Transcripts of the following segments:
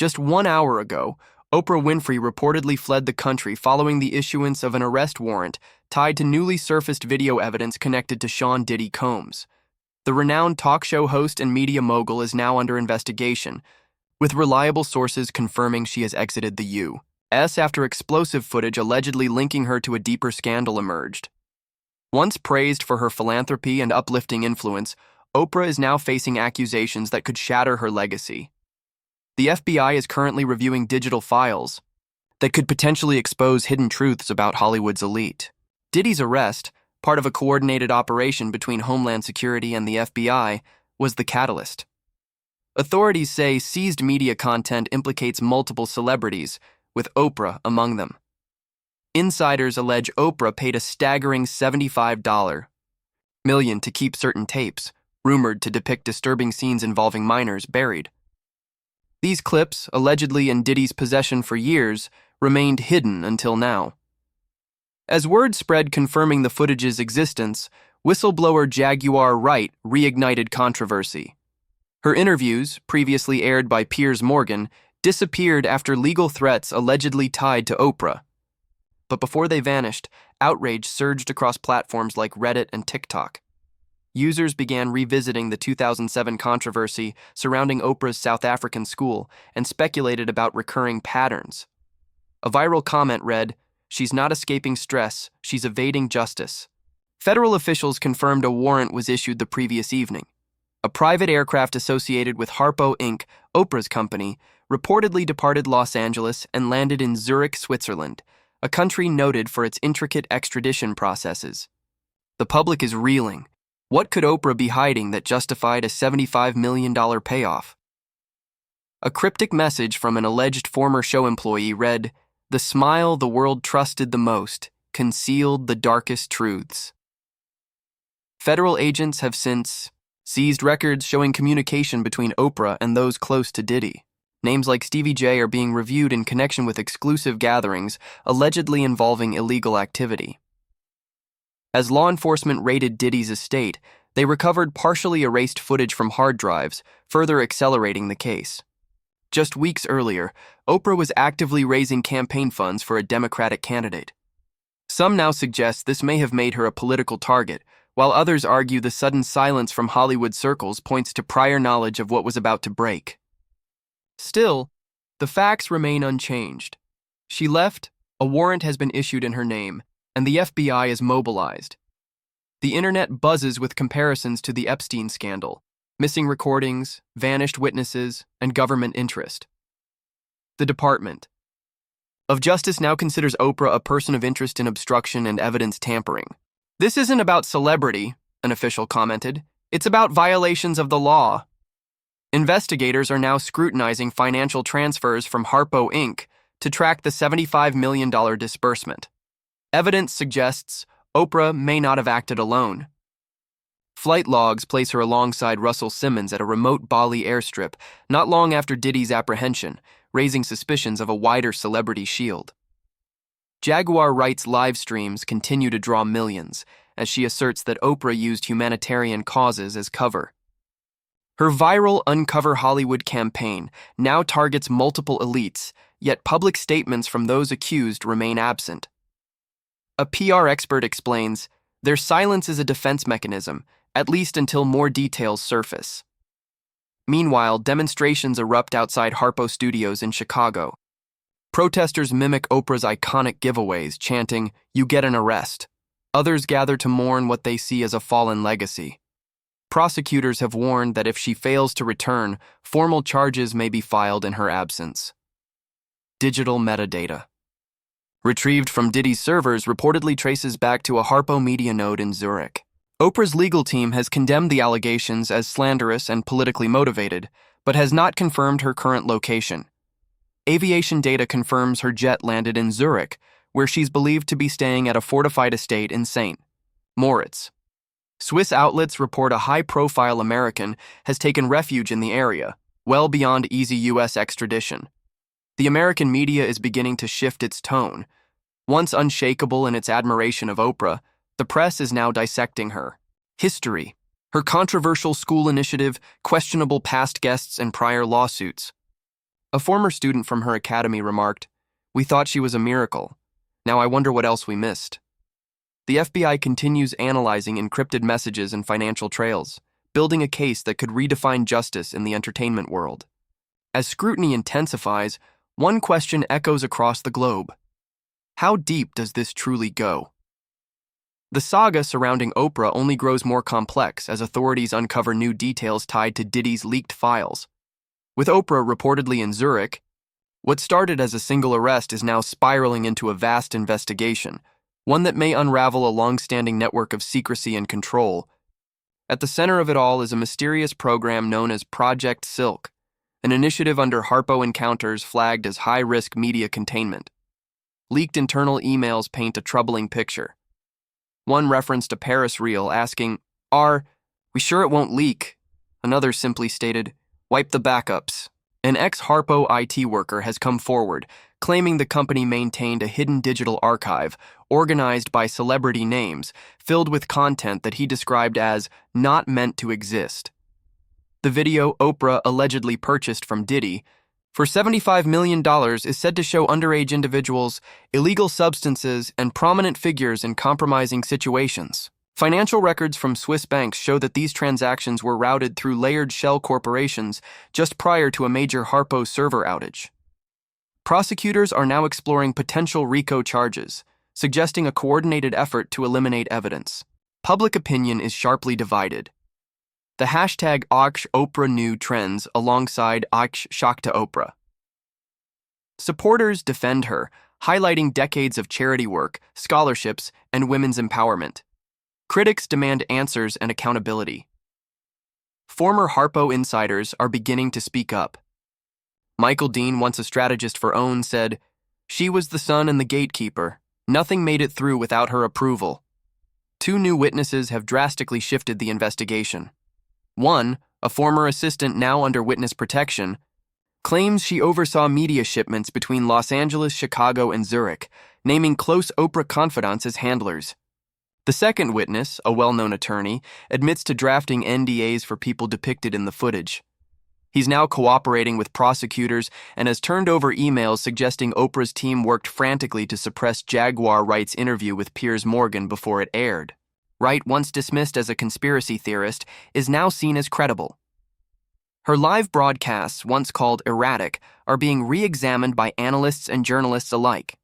Just 1 hour ago, Oprah Winfrey reportedly fled the country following the issuance of an arrest warrant tied to newly surfaced video evidence connected to Sean Diddy Combs. The renowned talk show host and media mogul is now under investigation, with reliable sources confirming she has exited the U.S. after explosive footage allegedly linking her to a deeper scandal emerged. Once praised for her philanthropy and uplifting influence, Oprah is now facing accusations that could shatter her legacy. The FBI is currently reviewing digital files that could potentially expose hidden truths about Hollywood's elite. Diddy's arrest, part of a coordinated operation between Homeland Security and the FBI, was the catalyst. Authorities say seized media content implicates multiple celebrities, with Oprah among them. Insiders allege Oprah paid a staggering $75 million to keep certain tapes, rumored to depict disturbing scenes involving minors, buried. These clips, allegedly in Diddy's possession for years, remained hidden until now. As word spread confirming the footage's existence, whistleblower Jaguar Wright reignited controversy. Her interviews, previously aired by Piers Morgan, disappeared after legal threats allegedly tied to Oprah. But before they vanished, outrage surged across platforms like Reddit and TikTok. Users began revisiting the 2007 controversy surrounding Oprah's South African school and speculated about recurring patterns. A viral comment read, "She's not escaping stress, she's evading justice." Federal officials confirmed a warrant was issued the previous evening. A private aircraft associated with Harpo Inc., Oprah's company, reportedly departed Los Angeles and landed in Zurich, Switzerland, a country noted for its intricate extradition processes. The public is reeling. What could Oprah be hiding that justified a $75 million payoff? A cryptic message from an alleged former show employee read, "The smile the world trusted the most concealed the darkest truths." Federal agents have since seized records showing communication between Oprah and those close to Diddy. Names like Stevie J are being reviewed in connection with exclusive gatherings allegedly involving illegal activity. As law enforcement raided Diddy's estate, they recovered partially erased footage from hard drives, further accelerating the case. Just weeks earlier, Oprah was actively raising campaign funds for a Democratic candidate. Some now suggest this may have made her a political target, while others argue the sudden silence from Hollywood circles points to prior knowledge of what was about to break. Still, the facts remain unchanged. She left, a warrant has been issued in her name, and the FBI is mobilized. The internet buzzes with comparisons to the Epstein scandal, missing recordings, vanished witnesses, and government interest. The Department of Justice now considers Oprah a person of interest in obstruction and evidence tampering. "This isn't about celebrity," an official commented. "It's about violations of the law." Investigators are now scrutinizing financial transfers from Harpo Inc. to track the $75 million disbursement. Evidence suggests Oprah may not have acted alone. Flight logs place her alongside Russell Simmons at a remote Bali airstrip not long after Diddy's apprehension, raising suspicions of a wider celebrity shield. Jaguar Wright's live streams continue to draw millions, as she asserts that Oprah used humanitarian causes as cover. Her viral Uncover Hollywood campaign now targets multiple elites, yet public statements from those accused remain absent. A PR expert explains, "Their silence is a defense mechanism, at least until more details surface." Meanwhile, demonstrations erupt outside Harpo Studios in Chicago. Protesters mimic Oprah's iconic giveaways, chanting, "You get an arrest." Others gather to mourn what they see as a fallen legacy. Prosecutors have warned that if she fails to return, formal charges may be filed in her absence. Digital metadata retrieved from Diddy's servers reportedly traces back to a Harpo media node in Zurich. Oprah's legal team has condemned the allegations as slanderous and politically motivated, but has not confirmed her current location. Aviation data confirms her jet landed in Zurich, where she's believed to be staying at a fortified estate in St. Moritz. Swiss outlets report a high-profile American has taken refuge in the area, well beyond easy U.S. extradition. The American media is beginning to shift its tone. Once unshakable in its admiration of Oprah, the press is now dissecting her history, her controversial school initiative, questionable past guests, and prior lawsuits. A former student from her academy remarked, "We thought she was a miracle. Now I wonder what else we missed." The FBI continues analyzing encrypted messages and financial trails, building a case that could redefine justice in the entertainment world. As scrutiny intensifies, one question echoes across the globe. How deep does this truly go? The saga surrounding Oprah only grows more complex as authorities uncover new details tied to Diddy's leaked files. With Oprah reportedly in Zurich, what started as a single arrest is now spiraling into a vast investigation, one that may unravel a long-standing network of secrecy and control. At the center of it all is a mysterious program known as Project Silk, an initiative under Harpo Encounters flagged as high-risk media containment. Leaked internal emails paint a troubling picture. One referenced a Paris reel asking, "Are we sure it won't leak?" Another simply stated, "Wipe the backups." An ex-Harpo IT worker has come forward, claiming the company maintained a hidden digital archive, organized by celebrity names, filled with content that he described as not meant to exist. The video Oprah allegedly purchased from Diddy for $75 million is said to show underage individuals, illegal substances, and prominent figures in compromising situations. Financial records from Swiss banks show that these transactions were routed through layered shell corporations just prior to a major Harpo server outage. Prosecutors are now exploring potential RICO charges, suggesting a coordinated effort to eliminate evidence. Public opinion is sharply divided. The hashtag #OprahNew trends alongside #ShockToOprah. Supporters defend her, highlighting decades of charity work, scholarships, and women's empowerment. Critics demand answers and accountability. Former Harpo insiders are beginning to speak up. Michael Dean, once a strategist for OWN, said, "She was the sun and the gatekeeper. Nothing made it through without her approval." Two new witnesses have drastically shifted the investigation. One, a former assistant now under witness protection, claims she oversaw media shipments between Los Angeles, Chicago, and Zurich, naming close Oprah confidants as handlers. The second witness, a well-known attorney, admits to drafting NDAs for people depicted in the footage. He's now cooperating with prosecutors and has turned over emails suggesting Oprah's team worked frantically to suppress Jaguar Wright's interview with Piers Morgan before it aired. Wright, once dismissed as a conspiracy theorist, is now seen as credible. Her live broadcasts, once called erratic, are being re-examined by analysts and journalists alike.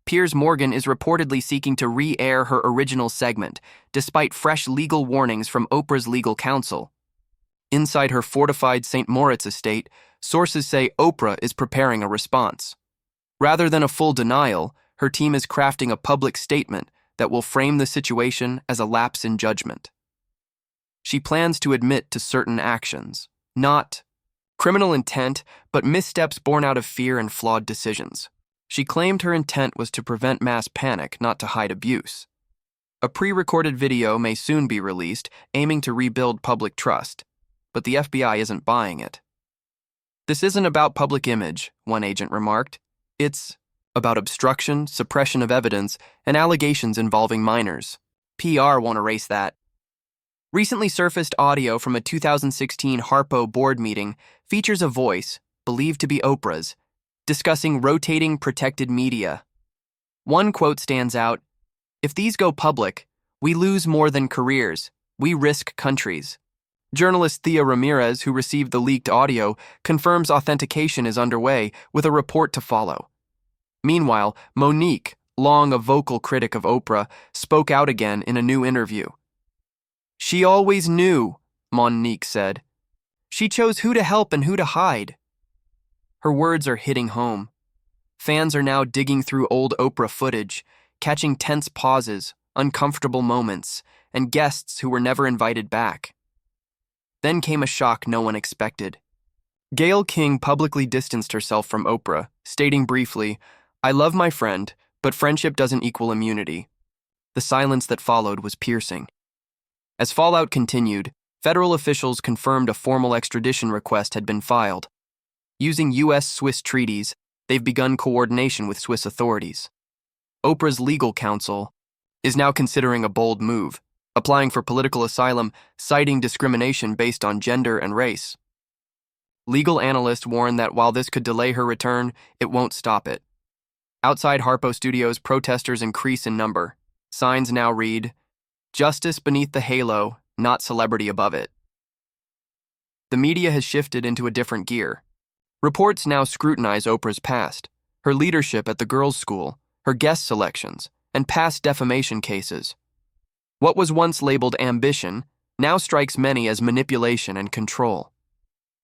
Piers Morgan is reportedly seeking to re-air her original segment, despite fresh legal warnings from Oprah's legal counsel. Inside her fortified St. Moritz estate, sources say Oprah is preparing a response. Rather than a full denial, her team is crafting a public statement that will frame the situation as a lapse in judgment. She plans to admit to certain actions, not criminal intent, but missteps born out of fear and flawed decisions. She claimed her intent was to prevent mass panic, not to hide abuse. A pre-recorded video may soon be released, aiming to rebuild public trust, but the FBI isn't buying it. "This isn't about public image," one agent remarked. "It's about obstruction, suppression of evidence, and allegations involving minors. PR won't erase that." Recently surfaced audio from a 2016 Harpo board meeting features a voice, believed to be Oprah's, discussing rotating protected media. One quote stands out, "If these go public, we lose more than careers, we risk countries." Journalist Thea Ramirez, who received the leaked audio, confirms authentication is underway, with a report to follow. Meanwhile, Monique, long a vocal critic of Oprah, spoke out again in a new interview. "She always knew," Monique said. "She chose who to help and who to hide." Her words are hitting home. Fans are now digging through old Oprah footage, catching tense pauses, uncomfortable moments, and guests who were never invited back. Then came a shock no one expected. Gayle King publicly distanced herself from Oprah, stating briefly, "I love my friend, but friendship doesn't equal immunity." The silence that followed was piercing. As fallout continued, federal officials confirmed a formal extradition request had been filed. Using U.S.-Swiss treaties, they've begun coordination with Swiss authorities. Oprah's legal counsel is now considering a bold move, applying for political asylum, citing discrimination based on gender and race. Legal analysts warn that while this could delay her return, it won't stop it. Outside Harpo Studios, protesters increase in number. Signs now read, "Justice beneath the halo, not celebrity above it." The media has shifted into a different gear. Reports now scrutinize Oprah's past, her leadership at the girls' school, her guest selections, and past defamation cases. What was once labeled ambition now strikes many as manipulation and control.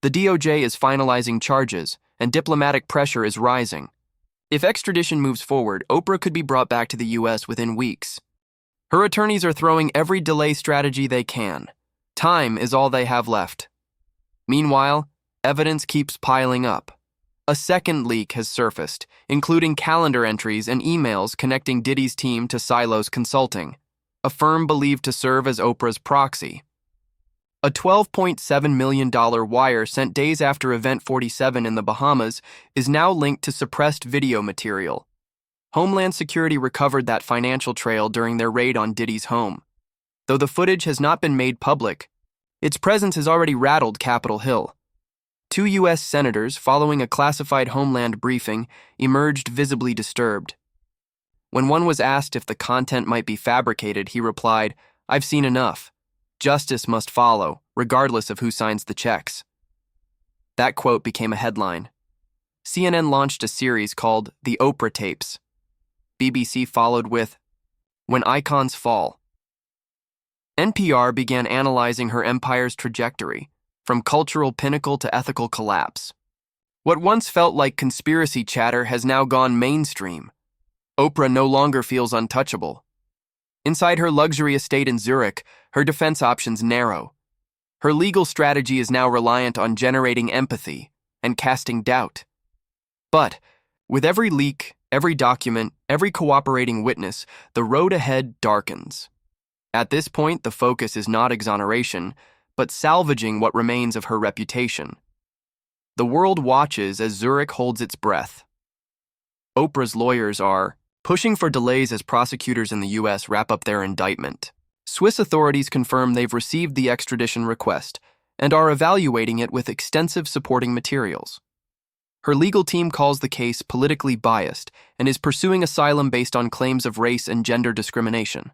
The DOJ is finalizing charges, and diplomatic pressure is rising. If extradition moves forward, Oprah could be brought back to the U.S. within weeks. Her attorneys are throwing every delay strategy they can. Time is all they have left. Meanwhile, evidence keeps piling up. A second leak has surfaced, including calendar entries and emails connecting Diddy's team to Silos Consulting, a firm believed to serve as Oprah's proxy. A $12.7 million wire sent days after Event 47 in the Bahamas is now linked to suppressed video material. Homeland Security recovered that financial trail during their raid on Diddy's home. Though the footage has not been made public, its presence has already rattled Capitol Hill. 2 U.S. senators, following a classified Homeland briefing, emerged visibly disturbed. When one was asked if the content might be fabricated, he replied, "I've seen enough. Justice must follow, regardless of who signs the checks." That quote became a headline. CNN launched a series called The Oprah Tapes. BBC followed with When Icons Fall. NPR began analyzing her empire's trajectory, from cultural pinnacle to ethical collapse. What once felt like conspiracy chatter has now gone mainstream. Oprah no longer feels untouchable. Inside her luxury estate in Zurich, her defense options narrow. Her legal strategy is now reliant on generating empathy and casting doubt. But, with every leak, every document, every cooperating witness, the road ahead darkens. At this point, the focus is not exoneration, but salvaging what remains of her reputation. The world watches as Zurich holds its breath. Oprah's lawyers are pushing for delays as prosecutors in the U.S. wrap up their indictment. Swiss authorities confirm they've received the extradition request and are evaluating it with extensive supporting materials. Her legal team calls the case politically biased and is pursuing asylum based on claims of race and gender discrimination.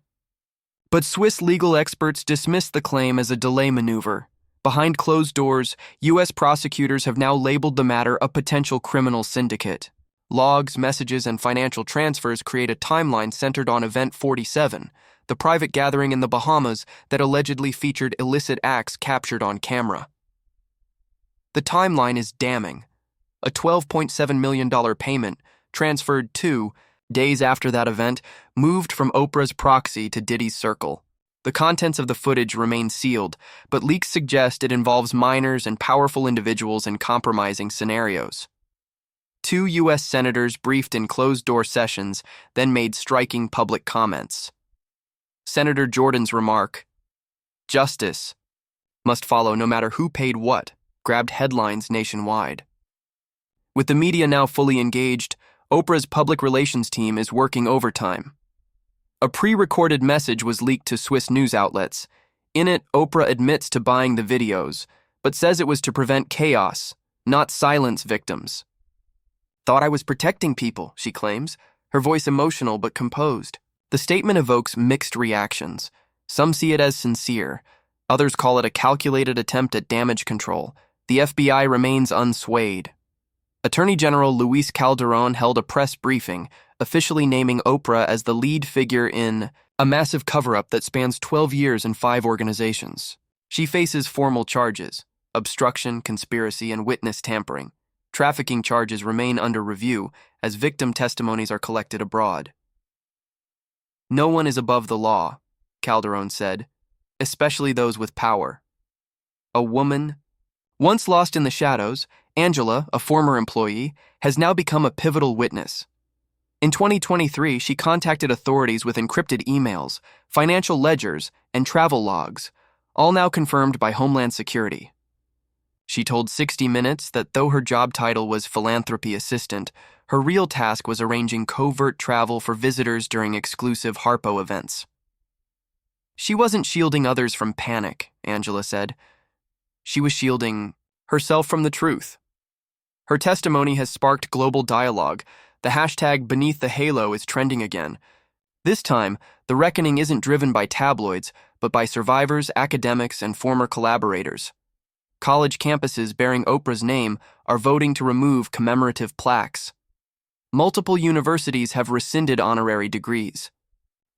But Swiss legal experts dismiss the claim as a delay maneuver. Behind closed doors, U.S. prosecutors have now labeled the matter a potential criminal syndicate. Logs, messages, and financial transfers create a timeline centered on Event 47, the private gathering in the Bahamas that allegedly featured illicit acts captured on camera. The timeline is damning. A $12.7 million payment, transferred 2 days after that event, moved from Oprah's proxy to Diddy's circle. The contents of the footage remain sealed, but leaks suggest it involves minors and powerful individuals in compromising scenarios. 2 U.S. senators briefed in closed-door sessions then made striking public comments. Senator Jordan's remark, "Justice must follow no matter who paid what," grabbed headlines nationwide. With the media now fully engaged, Oprah's public relations team is working overtime. A pre-recorded message was leaked to Swiss news outlets. In it, Oprah admits to buying the videos, but says it was to prevent chaos, not silence victims. "Thought I was protecting people," she claims, her voice emotional but composed. The statement evokes mixed reactions. Some see it as sincere. Others call it a calculated attempt at damage control. The FBI remains unswayed. Attorney General Luis Calderon held a press briefing, officially naming Oprah as the lead figure in a massive cover-up that spans 12 years and 5 organizations. She faces formal charges: obstruction, conspiracy, and witness tampering. Trafficking charges remain under review as victim testimonies are collected abroad. "No one is above the law," Calderon said, "especially those with power." A woman, once lost in the shadows, Angela, a former employee, has now become a pivotal witness. In 2023, she contacted authorities with encrypted emails, financial ledgers, and travel logs, all now confirmed by Homeland Security. She told 60 Minutes that though her job title was philanthropy assistant, her real task was arranging covert travel for visitors during exclusive Harpo events. "She wasn't shielding others from panic," Angela said. "She was shielding herself from the truth. Her testimony has sparked global dialogue. The hashtag Beneath the Halo is trending again. This time, the reckoning isn't driven by tabloids, but by survivors, academics, and former collaborators. College campuses bearing Oprah's name are voting to remove commemorative plaques. Multiple universities have rescinded honorary degrees.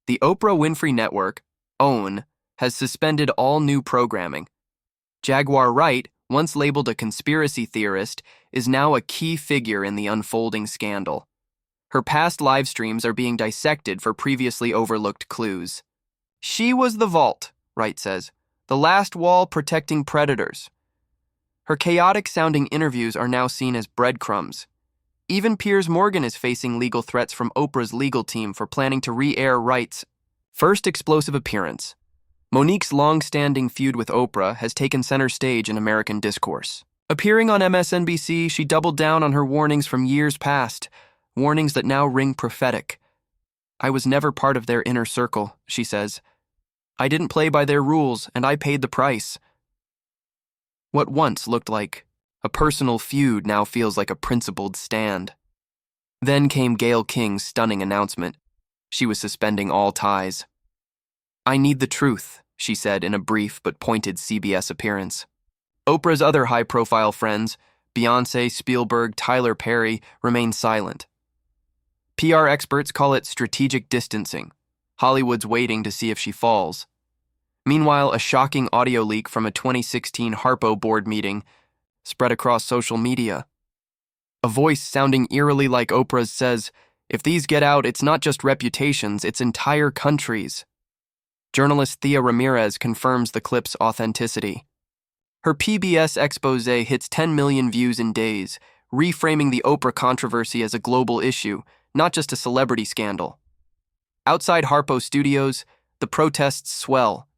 The Oprah Winfrey Network, OWN, has suspended all new programming. Jaguar Wright, once labeled a conspiracy theorist, is now a key figure in the unfolding scandal. Her past live streams are being dissected for previously overlooked clues. She was the vault, Wright says, the last wall protecting predators. Her chaotic-sounding interviews are now seen as breadcrumbs. Even Piers Morgan is facing legal threats from Oprah's legal team for planning to re-air Wright's first explosive appearance. Monique's long-standing feud with Oprah has taken center stage in American discourse. Appearing on MSNBC, she doubled down on her warnings from years past, warnings that now ring prophetic. "I was never part of their inner circle," she says. "I didn't play by their rules, and I paid the price." What once looked like a personal feud now feels like a principled stand. Then came Gayle King's stunning announcement. She was suspending all ties. "I need the truth," she said in a brief but pointed CBS appearance. Oprah's other high-profile friends, Beyoncé, Spielberg, Tyler Perry, remain silent. PR experts call it strategic distancing. Hollywood's waiting to see if she falls. Meanwhile, a shocking audio leak from a 2016 Harpo board meeting spread across social media. A voice sounding eerily like Oprah's says, "If these get out, it's not just reputations, it's entire countries." Journalist Thea Ramirez confirms the clip's authenticity. Her PBS expose hits 10 million views in days, reframing the Oprah controversy as a global issue, not just a celebrity scandal. Outside Harpo Studios, the protests swell.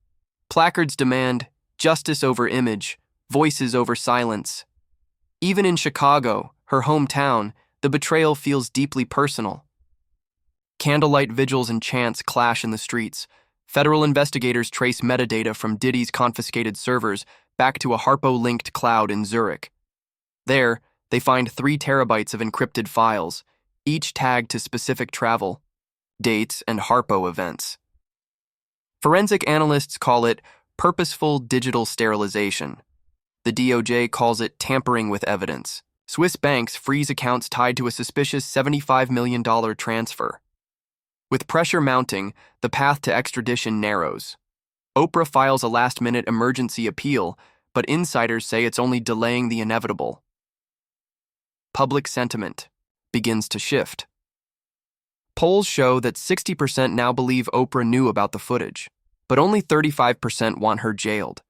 Placards demand justice over image, voices over silence. Even in Chicago, her hometown, the betrayal feels deeply personal. Candlelight vigils and chants clash in the streets. Federal investigators trace metadata from Diddy's confiscated servers back to a Harpo-linked cloud in Zurich. There, they find 3 terabytes of encrypted files, each tagged to specific travel, dates, and Harpo events. Forensic analysts call it purposeful digital sterilization. The DOJ calls it tampering with evidence. Swiss banks freeze accounts tied to a suspicious $75 million transfer. With pressure mounting, the path to extradition narrows. Oprah files a last-minute emergency appeal, but insiders say it's only delaying the inevitable. Public sentiment begins to shift. Polls show that 60% now believe Oprah knew about the footage, but only 35% want her jailed.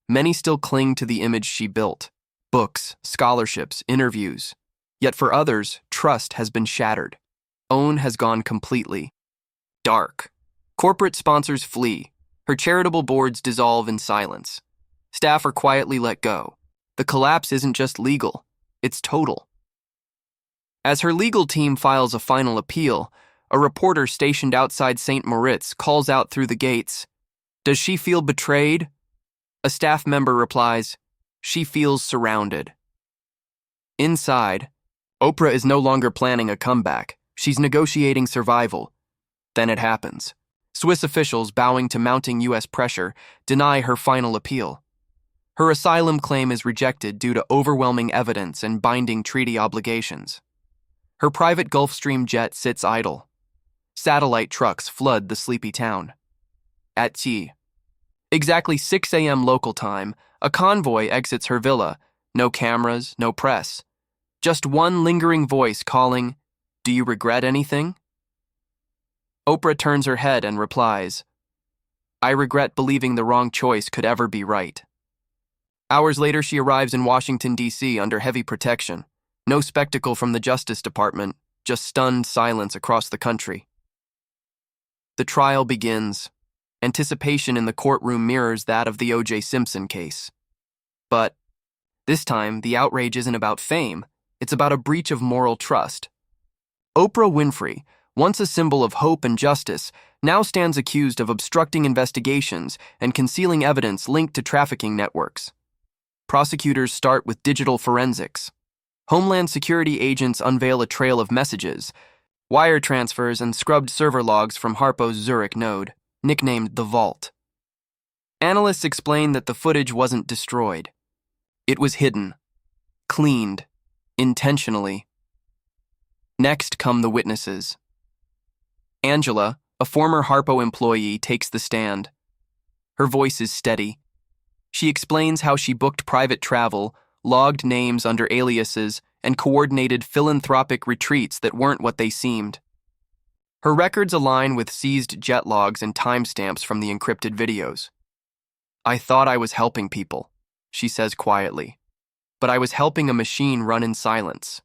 Many still cling to the image she built: books, scholarships, interviews. Yet for others, trust has been shattered. OWN has gone completely dark. Corporate sponsors flee. Her charitable boards dissolve in silence. Staff are quietly let go. The collapse isn't just legal, it's total. As her legal team files a final appeal, a reporter stationed outside St. Moritz calls out through the gates, "Does she feel betrayed?" A staff member replies, "She feels surrounded." Inside, Oprah is no longer planning a comeback. She's negotiating survival. Then it happens. Swiss officials, bowing to mounting U.S. pressure, deny her final appeal. Her asylum claim is rejected due to overwhelming evidence and binding treaty obligations. Her private Gulfstream jet sits idle. Satellite trucks flood the sleepy town. At exactly 6 a.m. local time, a convoy exits her villa. No cameras, no press. Just one lingering voice calling, "Do you regret anything?" Oprah turns her head and replies, "I regret believing the wrong choice could ever be right." Hours later, she arrives in Washington, D.C. under heavy protection. No spectacle from the Justice Department, just stunned silence across the country. The trial begins. Anticipation in the courtroom mirrors that of the O.J. Simpson case. But this time, the outrage isn't about fame. It's about a breach of moral trust. Oprah Winfrey, once a symbol of hope and justice, now stands accused of obstructing investigations and concealing evidence linked to trafficking networks. Prosecutors start with digital forensics. Homeland Security agents unveil a trail of messages, wire transfers, and scrubbed server logs from Harpo's Zurich node, nicknamed the Vault. Analysts explain that the footage wasn't destroyed. It was hidden, cleaned, intentionally. Next come the witnesses. Angela, a former Harpo employee, takes the stand. Her voice is steady. She explains how she booked private travel, logged names under aliases, and coordinated philanthropic retreats that weren't what they seemed. Her records align with seized jet logs and timestamps from the encrypted videos. "I thought I was helping people," she says quietly, "but I was helping a machine run in silence."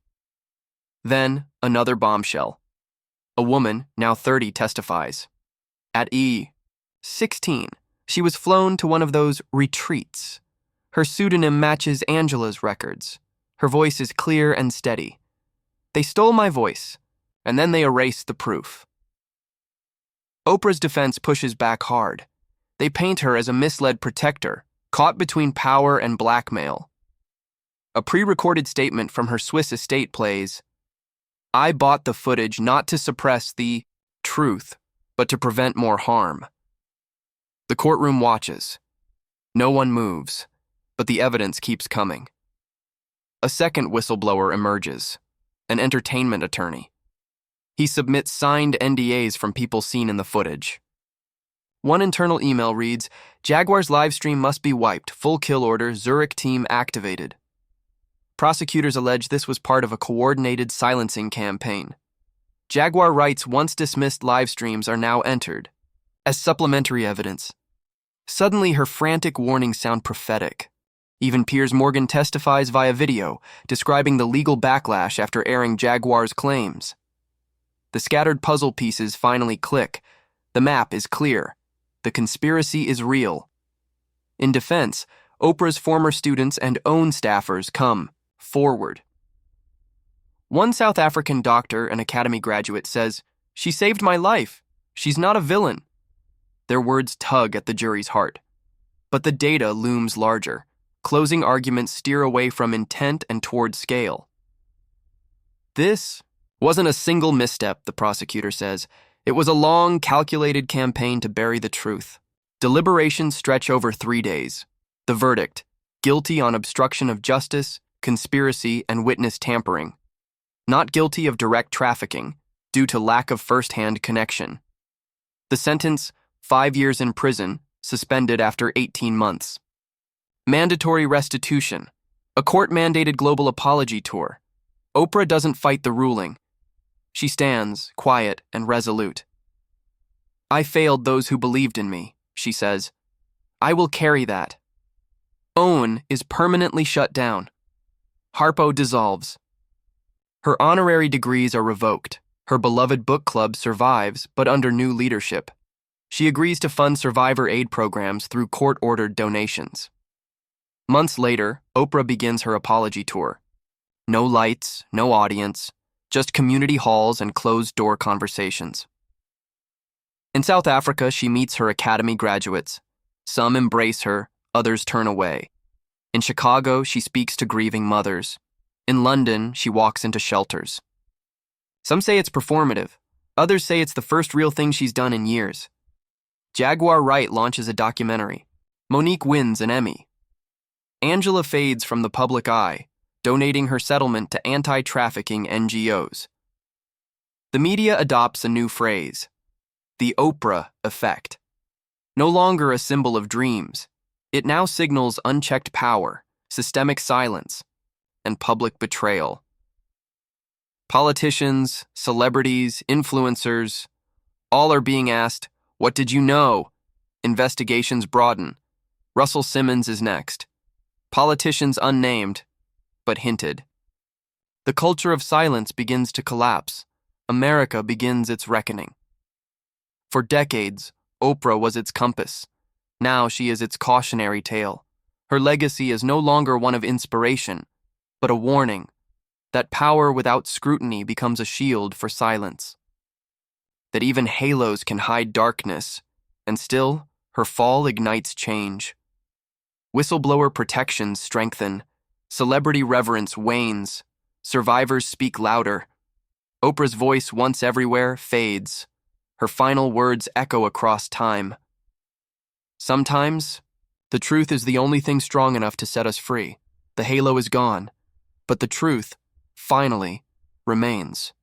Then, another bombshell. A woman, now 30, testifies. At 16, she was flown to one of those retreats. Her pseudonym matches Angela's records. Her voice is clear and steady. "They stole my voice, and then they erased the proof." Oprah's defense pushes back hard. They paint her as a misled protector, caught between power and blackmail. A pre-recorded statement from her Swiss estate plays, "I bought the footage not to suppress the truth, but to prevent more harm." The courtroom watches. No one moves, but the evidence keeps coming. A second whistleblower emerges, an entertainment attorney. He submits signed NDAs from people seen in the footage. One internal email reads, "Jaguar's livestream must be wiped. Full kill order. Zurich team activated." Prosecutors allege this was part of a coordinated silencing campaign. Jaguar writes once dismissed livestreams are now entered as supplementary evidence. Suddenly, her frantic warnings sound prophetic. Even Piers Morgan testifies via video, describing the legal backlash after airing Jaguar's claims. The scattered puzzle pieces finally click. The map is clear. The conspiracy is real. In defense, Oprah's former students and own staffers come forward. One South African doctor, an Academy graduate, says, "She saved my life. She's not a villain." Their words tug at the jury's heart. But the data looms larger. Closing arguments steer away from intent and toward scale. "This wasn't a single misstep," the prosecutor says. "It was a long, calculated campaign to bury the truth." Deliberations stretch over 3 days. The verdict: guilty on obstruction of justice, conspiracy, and witness tampering. Not guilty of direct trafficking, due to lack of first-hand connection. The sentence: 5 years in prison, suspended after 18 months. Mandatory restitution. A court-mandated global apology tour. Oprah doesn't fight the ruling. She stands, quiet and resolute. "I failed those who believed in me," she says. "I will carry that." OWN is permanently shut down. Harpo dissolves. Her honorary degrees are revoked. Her beloved book club survives, but under new leadership. She agrees to fund survivor aid programs through court-ordered donations. Months later, Oprah begins her apology tour. No lights, no audience, just community halls and closed-door conversations. In South Africa, she meets her Academy graduates. Some embrace her, others turn away. In Chicago, she speaks to grieving mothers. In London, she walks into shelters. Some say it's performative. Others say it's the first real thing she's done in years. Jaguar Wright launches a documentary. Monique wins an Emmy. Angela fades from the public eye, donating her settlement to anti-trafficking NGOs. The media adopts a new phrase: the Oprah effect. No longer a symbol of dreams, it now signals unchecked power, systemic silence, and public betrayal. Politicians, celebrities, influencers, all are being asked, "What did you know?" Investigations broaden. Russell Simmons is next. Politicians unnamed, but hinted. The culture of silence begins to collapse. America begins its reckoning. For decades, Oprah was its compass. Now she is its cautionary tale. Her legacy is no longer one of inspiration, but a warning that power without scrutiny becomes a shield for silence. That even halos can hide darkness, and still, her fall ignites change. Whistleblower protections strengthen. Celebrity reverence wanes. Survivors speak louder. Oprah's voice, once everywhere, fades. Her final words echo across time. Sometimes, the truth is the only thing strong enough to set us free. The halo is gone, but the truth, finally, remains.